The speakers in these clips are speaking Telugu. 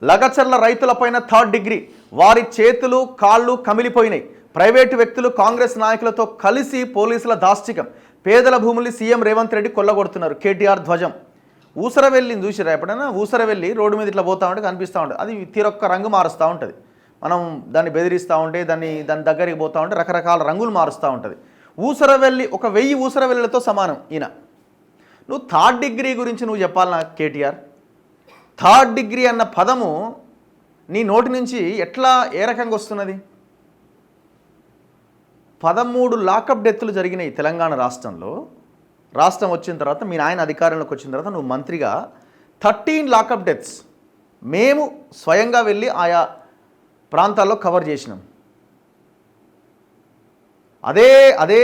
లగచర్ల రైతులపైన థర్డ్ డిగ్రీ, వారి చేతులు కాళ్ళు కమిలిపోయినాయి. ప్రైవేటు వ్యక్తులు కాంగ్రెస్ నాయకులతో కలిసి పోలీసుల దాష్టికం, పేదల భూముల్ని సీఎం రేవంత్ రెడ్డి కొల్లగొడుతున్నారు. కేటీఆర్ ధ్వజం. ఊసరవెల్లిని చూసిరా ఎప్పుడైనా? ఊసరవెల్లి రోడ్డు మీద ఇట్లా పోతూ ఉంటే కనిపిస్తూ ఉంటుంది. అది తీరొక్క రంగు మారుస్తూ ఉంటుంది. మనం దాన్ని బెదిరిస్తూ ఉంటే దాని దగ్గరికి పోతూ ఉంటే రకరకాల రంగులు మారుస్తూ ఉంటుంది. ఊసరవెల్లి 1000 ఊసరవెల్లిలతో సమానం ఈయన. నువ్వు థర్డ్ డిగ్రీ గురించి నువ్వు చెప్పాలి నాకు కేటీఆర్. థర్డ్ డిగ్రీ అన్న పదము నీ నోటి నుంచి ఎట్లా ఏ రకంగా వస్తున్నది? 13 లాకప్ డెత్తులు జరిగినాయి తెలంగాణ రాష్ట్రంలో. రాష్ట్రం వచ్చిన తర్వాత మీ నాయన అధికారంలోకి వచ్చిన తర్వాత నువ్వు మంత్రిగా 13 లాకప్ డెత్స్ మేము స్వయంగా వెళ్ళి ఆయా ప్రాంతాల్లో కవర్ చేసినాం. అదే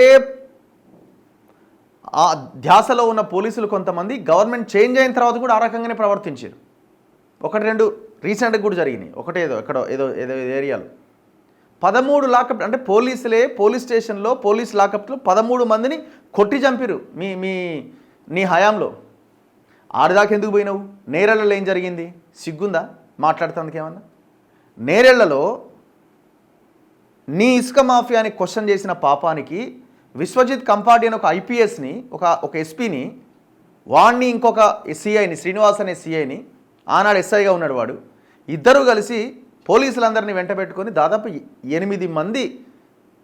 ఆ ధ్యాసలో ఉన్న పోలీసులు కొంతమంది గవర్నమెంట్ చేంజ్ అయిన తర్వాత కూడా ఆ రకంగానే ప్రవర్తించారు. 1-2 రీసెంట్గా కూడా జరిగినాయి. ఏదో ఏరియాలో 13 లాకప్, అంటే పోలీస్ స్టేషన్లో పోలీస్ లాకప్లో 13 మందిని కొట్టి చంపిరు నీ హయాంలో. ఆడిదాకా ఎందుకు పోయినావు? నేరెళ్లలో ఏం జరిగింది? సిగ్గుందా మాట్లాడుతానికి ఏమన్నా? నేరెళ్లలో నీ ఇసుక మాఫియాని క్వశ్చన్ చేసిన పాపానికి విశ్వజిత్ కంపాటి అని ఒక ఐపీఎస్ని ఒక ఎస్పీని, వాడిని ఇంకొక సిఐని, శ్రీనివాస్ అనే సిఐని, ఆనాడు ఎస్ఐగా ఉన్నాడు వాడు, ఇద్దరు కలిసి పోలీసులందరినీ వెంట పెట్టుకొని దాదాపు 8 మంది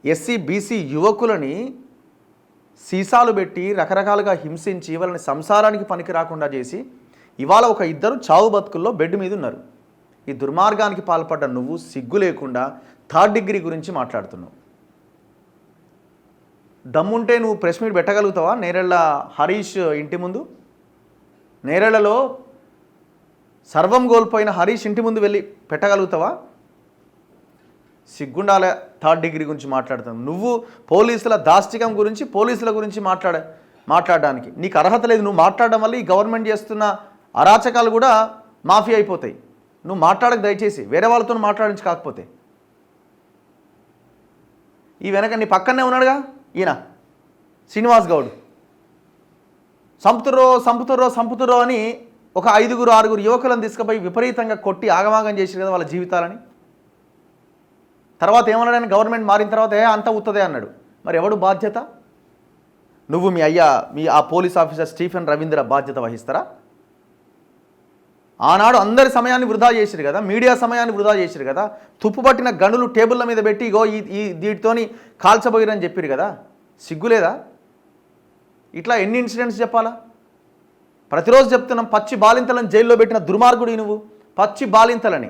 ఎస్సీ బీసీ యువకులని సీసాలు పెట్టి రకరకాలుగా హింసించి వాళ్ళని సంసారానికి పనికి రాకుండా చేసి ఇవాళ ఒక 2 చావు బతుకుల్లో బెడ్ మీద ఉన్నారు. ఈ దుర్మార్గానికి పాల్పడ్డ నువ్వు సిగ్గు లేకుండా థర్డ్ డిగ్రీ గురించి మాట్లాడుతున్నావు. దమ్ముంటే నువ్వు ప్రెస్ మీట్ పెట్టగలుగుతావా? నేరెళ్ళ హరీష్ ఇంటి ముందు, నేరెళ్లలో సర్వం కోల్పోయిన హరీష్ ఇంటి ముందు వెళ్ళి పెట్టగలుగుతావా? సిగ్గుండాలే థర్డ్ డిగ్రీ గురించి మాట్లాడుతావు. నువ్వు పోలీసుల దాష్టికం గురించి, పోలీసుల గురించి మాట్లాడడానికి నీకు అర్హత లేదు. నువ్వు మాట్లాడడం వల్ల ఈ గవర్నమెంట్ చేస్తున్న అరాచకాలు కూడా మాఫీ అయిపోతాయి. నువ్వు మాట్లాడక దయచేసి, వేరే వాళ్ళతో మాట్లాడించి. కాకపోతే ఈ వెనక నీ పక్కనే ఉన్నాడుగా ఈయన శ్రీనివాస్ గౌడ్, సంపుతుర్రో అని ఒక 5-6 యువకులను తీసుకుపోయి విపరీతంగా కొట్టి ఆగమాగం చేసి కదా వాళ్ళ జీవితాలని. తర్వాత ఏమన్నాడని గవర్నమెంట్ మారిన తర్వాత అంతా ఉత్తదే అన్నాడు. మరి ఎవడు బాధ్యత? నువ్వు మీ ఆ పోలీస్ ఆఫీసర్ స్టీఫెన్ రవీంద్ర బాధ్యత వహిస్తారా? ఆనాడు అందరి సమయాన్ని వృధా చేసిరు కదా, మీడియా సమయాన్ని వృధా చేసిరు కదా, తుప్పుపట్టిన గనులు టేబుల్ల మీద పెట్టి ఇగో దీటితోని కాల్చబోయిరని చెప్పారు కదా. సిగ్గులేదా? ఇట్లా ఎన్ని ఇన్సిడెంట్స్ చెప్పాలా? ప్రతిరోజు చెప్తున్నాం. పచ్చి బాలింతలను జైల్లో పెట్టిన దుర్మార్గుడి నువ్వు. పచ్చి బాలింతలని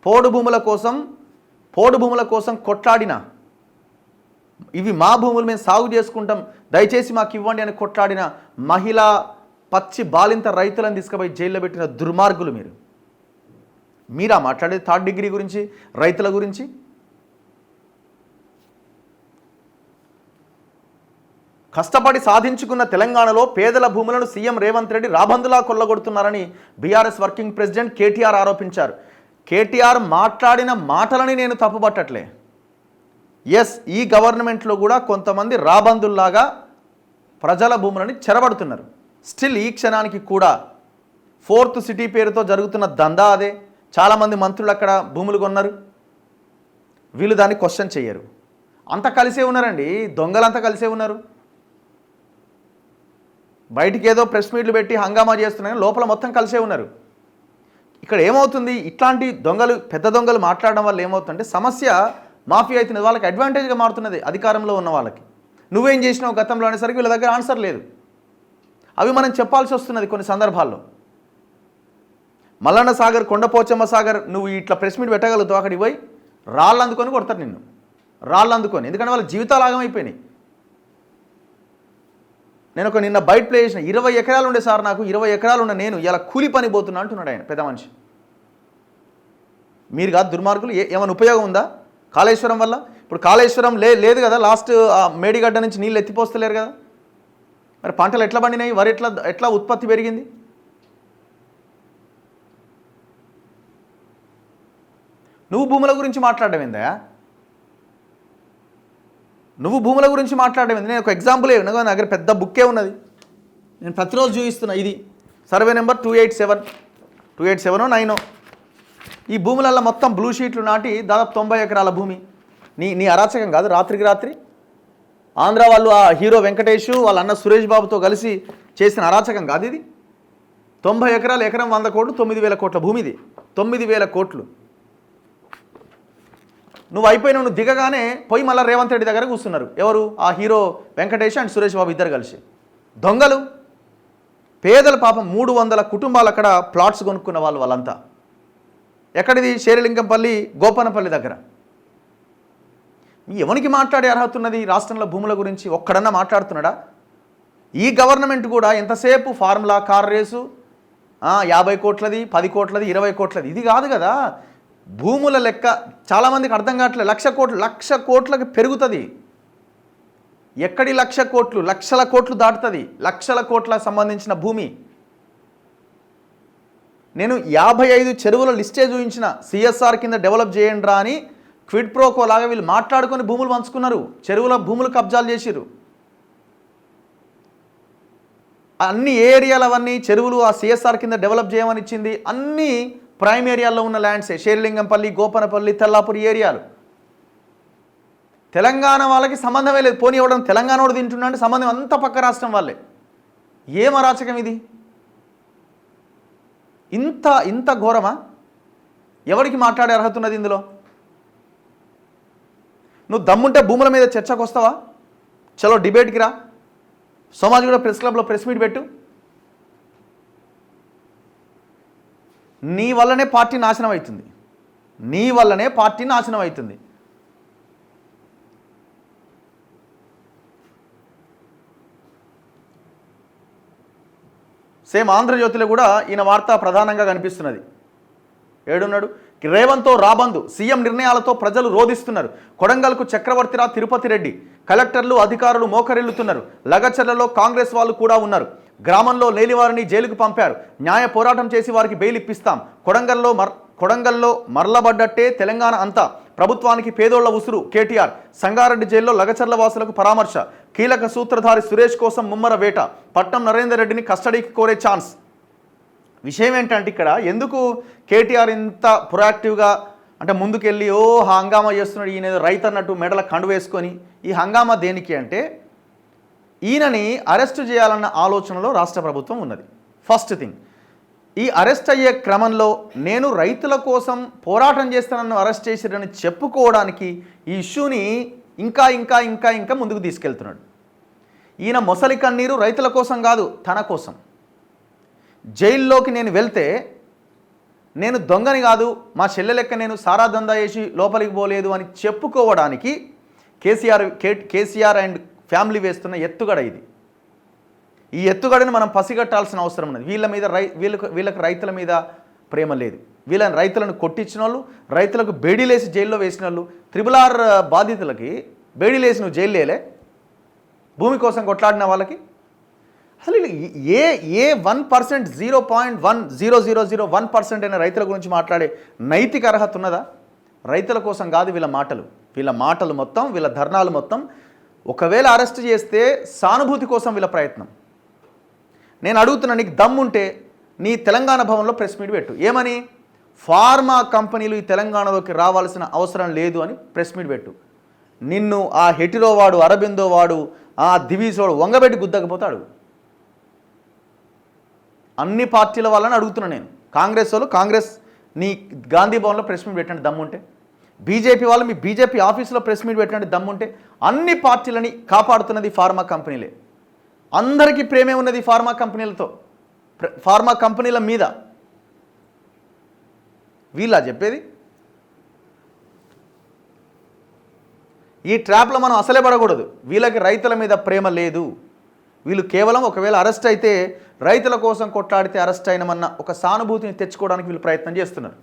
పోడు భూముల కోసం కొట్లాడిన, ఇవి మా భూములు మేము సాగు చేసుకుంటాం దయచేసి మాకు ఇవ్వండి అని కొట్లాడిన మహిళా పచ్చి బాలింత రైతులను తీసుకుపోయి జైల్లో పెట్టిన దుర్మార్గులు మీరా మాట్లాడేది థర్డ్ డిగ్రీ గురించి, రైతుల గురించి? కష్టపడి సాధించుకున్న తెలంగాణలో పేదల భూములను సీఎం రేవంత్ రెడ్డి రాబందులా కొల్లగొడుతున్నారని బీఆర్ఎస్ వర్కింగ్ ప్రెసిడెంట్ కేటీఆర్ ఆరోపించారు. కేటీఆర్ మాట్లాడిన మాటలని నేను తప్పుపట్టట్లే. ఎస్, ఈ గవర్నమెంట్లో కూడా కొంతమంది రాబందుల్లాగా ప్రజల భూములని చెరబడుతున్నారు. స్టిల్ ఈ క్షణానికి కూడా 4th సిటీ పేరుతో జరుగుతున్న దందా అదే. చాలామంది మంత్రులు అక్కడ భూములు కొన్నారు. వీళ్ళు దాన్ని క్వశ్చన్ చెయ్యరు. అంతా కలిసే ఉన్నారండి, దొంగలంతా కలిసే ఉన్నారు. బయటికి ఏదో ప్రెస్ మీట్లు పెట్టి హంగామా చేస్తున్నారని లోపల మొత్తం కలిసే ఉన్నారు. ఇక్కడ ఏమవుతుంది? ఇట్లాంటి దొంగలు, పెద్ద దొంగలు మాట్లాడడం వల్ల ఏమవుతుందంటే సమస్య మాఫియా అవుతున్నది, వాళ్ళకి అడ్వాంటేజ్గా మారుతున్నది అధికారంలో ఉన్న వాళ్ళకి. నువ్వేం చేసినావు గతంలో అనేసరికి వీళ్ళ దగ్గర ఆన్సర్ లేదు. అవి మనం చెప్పాల్సి వస్తున్నది కొన్ని సందర్భాల్లో. మల్లన్న సాగర్, కొండపోచమ్మ సాగర్ నువ్వు ఇట్లా ప్రెస్ మీట్ పెట్టగలుగుతావు? అక్కడికి పోయి రాళ్ళు అందుకొని కొడతారు నిన్ను, రాళ్ళు అందుకొని. ఎందుకంటే వాళ్ళ జీవితాలు ఆగమైపోయినాయి. నేను నిన్న బయట ప్లే చేసిన 20 ఎకరాలు ఉండే సార్, నాకు 20 ఎకరాలు ఉన్న నేను ఇలా కూలి పని పోతున్నా అంటున్నాడు ఆయన, పెద్ద మనిషి. మీరు కాదు దుర్మార్గులు. ఏమైనా ఉపయోగం ఉందా కాళేశ్వరం వల్ల? ఇప్పుడు కాళేశ్వరం లేదు కదా, లాస్ట్ మేడిగడ్డ నుంచి నీళ్ళు ఎత్తిపోస్తలేరు కదా. మరి పంటలు ఎట్లా పండినాయి? వరి ఎట్లా ఉత్పత్తి పెరిగింది? నువ్వు భూముల గురించి మాట్లాడడం ఏందా? నువ్వు భూముల గురించి మాట్లాడడం ఏంది? నేను ఒక ఎగ్జాంపుల్ నా దగ్గర పెద్ద బుక్కే ఉన్నది, నేను ప్రతిరోజు చూపిస్తున్నా. ఇది సర్వే నెంబర్ 287 9 ఈ భూములల్లో మొత్తం బ్లూ షీట్లు నాటి దాదాపు 90 ఎకరాల భూమి. నీ అరాచకం కాదు రాత్రికి రాత్రి. ఆంధ్ర వాళ్ళు ఆ హీరో వెంకటేష్ వాళ్ళ అన్న సురేష్ బాబుతో కలిసి చేసిన అరాచకం కాదు ఇది. 90 ఎకరాలు, ఎకరం 100 కోట్లు, 9,000 కోట్ల భూమి ఇది. 9,000 కోట్లు. నువ్వు అయిపోయిన నువ్వు దిగగానే పోయి మళ్ళీ రేవంత్ రెడ్డి దగ్గర కూర్చున్నారు. ఎవరు? ఆ హీరో వెంకటేష్ అండ్ సురేష్ బాబు ఇద్దరు కలిసి. దొంగలు, పేదల పాపం 300 కుటుంబాలు అక్కడ ప్లాట్స్ కొనుక్కున్న వాళ్ళంతా. ఎక్కడిది? శేరిలింగంపల్లి, గోపనపల్లి దగ్గర. ఎవరికి మాట్లాడే అర్హత ఉన్నది రాష్ట్రంలో భూముల గురించి? ఒక్కడన్నా మాట్లాడుతున్నాడా? ఈ గవర్నమెంట్ కూడా ఎంతసేపు ఫార్ములా కార్ రేసు, 50 కోట్లది, 10 కోట్లది, 20 కోట్లది, ఇది కాదు కదా భూముల లెక్క. చాలామందికి అర్థం కావట్లేదు. 1,00,00,000 కోట్లకి పెరుగుతుంది. ఎక్కడి 1,00,00,000 కోట్లు? లక్షల కోట్లు దాటుతుంది. లక్షల కోట్లకు సంబంధించిన భూమి. నేను 55 చెరువుల లిస్టే చూపించిన. సిఎస్ఆర్ కింద డెవలప్ చేయండి రా అని క్విడ్ ప్రోకో లాగా వీళ్ళు మాట్లాడుకొని భూములు పంచుకున్నారు. చెరువుల భూములు కబ్జాలు చేసిరు. అన్ని ఏరియాలు అవన్నీ చెరువులు ఆ సిఎస్ఆర్ కింద డెవలప్ చేయమని ఇచ్చింది. అన్నీ ప్రైమ్ ఏరియాల్లో ఉన్న ల్యాండ్సే. శేరిలింగంపల్లి, గోపనపల్లి, తెల్లాపూర్ ఏరియాలు. తెలంగాణ వాళ్ళకి సంబంధమే లేదు. పోనీ ఇవ్వడం తెలంగాణ వాడు తింటున్నా అంటే సంబంధం అంతా పక్క రాష్ట్రం వాళ్ళే. ఏం అరాచకం ఇది? ఇంత ఘోరమా? ఎవరికి మాట్లాడే అర్హత ఉన్నది ఇందులో? నువ్వు దమ్ముంటే భూముల మీద చర్చకు వస్తావా? చలో డిబేట్కి రా. సోమాజిగూడ ప్రెస్ క్లబ్లో ప్రెస్ మీట్ పెట్టు. నీ వల్లనే పార్టీ నాశనం అవుతుంది. నీ వల్లనే పార్టీ నాశనం అవుతుంది. సేమ్ ఆంధ్రజ్యోతిలో కూడా ఈయన వార్త ప్రధానంగా కనిపిస్తున్నది. ఏడున్నాడు? రేవంత్తో రాబందు, సీఎం నిర్ణయాలతో ప్రజలు రోధిస్తున్నారు. కొడంగల్కు చక్రవర్తిరా తిరుపతి రెడ్డి. కలెక్టర్లు, అధికారులు మోకరిల్లుతున్నారు. లగచర్లలో కాంగ్రెస్ వాళ్ళు కూడా ఉన్నారు. గ్రామంలో లేనివారిని జైలుకు పంపారు. న్యాయ పోరాటం చేసి వారికి బెయిల్ ఇప్పిస్తాం. కొడంగల్లో మరలబడ్డట్టే తెలంగాణ అంతా. ప్రభుత్వానికి పేదోళ్ల ఉసురు కేటీఆర్. సంగారెడ్డి జైల్లో లగచర్ల వాసులకు పరామర్శ. కీలక సూత్రధారి సురేష్ కోసం ముమ్మర వేట. పట్నం నరేందర్ రెడ్డిని కస్టడీకి కోరే ఛాన్స్. విషయం ఏంటంటే ఇక్కడ ఎందుకు కేటీఆర్ ఇంత ప్రొయాక్టివ్గా అంటే ముందుకెళ్ళి హంగామా చేస్తున్నాడు? ఈయన ఏదో రైతు అన్నట్టు మెడల కండు వేసుకొని. ఈ హంగామా దేనికి అంటే ఈయనని అరెస్టు చేయాలన్న ఆలోచనలో రాష్ట్ర ప్రభుత్వం ఉన్నది. ఫస్ట్ థింగ్, ఈ అరెస్ట్ అయ్యే క్రమంలో నేను రైతుల కోసం పోరాటం చేస్తానన్ను అరెస్ట్ చేసిరని చెప్పుకోవడానికి ఈ ఇష్యూని ఇంకా ఇంకా ఇంకా ఇంకా ముందుకు తీసుకెళ్తున్నాడు. ఈయన మొసలి కన్నీరు రైతుల కోసం కాదు, తన కోసం. జైల్లోకి నేను వెళ్తే నేను దొంగని కాదు, మా చెల్లె లెక్క నేను సారా దందా చేసి లోపలికి పోలేదు అని చెప్పుకోవడానికి కేసీఆర్ అండ్ ఫ్యామిలీ వేస్తున్న ఎత్తుగడ ఇది. ఈ ఎత్తుగడని మనం పసిగట్టాల్సిన అవసరం ఉన్నది. వీళ్ళకి రైతుల మీద ప్రేమ లేదు. వీళ్ళని రైతులను కొట్టించిన వాళ్ళు, రైతులకు బేడీలేసి జైల్లో వేసిన వాళ్ళు, RRR బాధితులకి బేడీలేసి నువ్వు జైల్లేలే భూమి కోసం కొట్లాడిన వాళ్ళకి. అసలు ఏ 1%, 0.10001% అయిన రైతుల గురించి మాట్లాడే నైతిక అర్హత ఉన్నదా? రైతుల కోసం కాదు వీళ్ళ మాటలు మొత్తం, వీళ్ళ ధర్నాలు మొత్తం. ఒకవేళ అరెస్ట్ చేస్తే సానుభూతి కోసం వీళ్ళ ప్రయత్నం. నేను అడుగుతున్నా, నీకు దమ్ముంటే నీ తెలంగాణ భవన్లో ప్రెస్ మీట్ పెట్టు. ఏమని? ఫార్మా కంపెనీలు ఈ తెలంగాణలోకి రావాల్సిన అవసరం లేదు అని ప్రెస్ మీట్ పెట్టు. నిన్ను ఆ హెటిరో వాడు, అరబిందో వాడు, ఆ దివీస్ వాడు వంగబెట్టి గుద్దకపోతాడు. అన్ని పార్టీల వాళ్ళని అడుగుతున్నా నేను. కాంగ్రెస్ వాళ్ళు కాంగ్రెస్ నీ గాంధీ భవన్లో ప్రెస్ మీట్ పెట్టండి దమ్ముంటే. బీజేపీ వాళ్ళు మీ బీజేపీ ఆఫీసులో ప్రెస్ మీట్ పెట్టండి దమ్ముంటే. అన్ని పార్టీలని కాపాడుతున్నది ఫార్మా కంపెనీలే. అందరికీ ప్రేమే ఉన్నది ఫార్మా కంపెనీలతో, ఫార్మా కంపెనీల మీద. వీళ్ళ చెప్పేది? ఈ ట్రాప్లో మనం అసలే పడకూడదు. వీళ్ళకి రైతుల మీద ప్రేమ లేదు. వీళ్ళు కేవలం ఒకవేళ అరెస్ట్ అయితే రైతుల కోసం కొట్లాడితే అరెస్ట్ అయినమన్న ఒక సానుభూతిని తెచ్చుకోవడానికి వీళ్ళు ప్రయత్నం చేస్తున్నారు.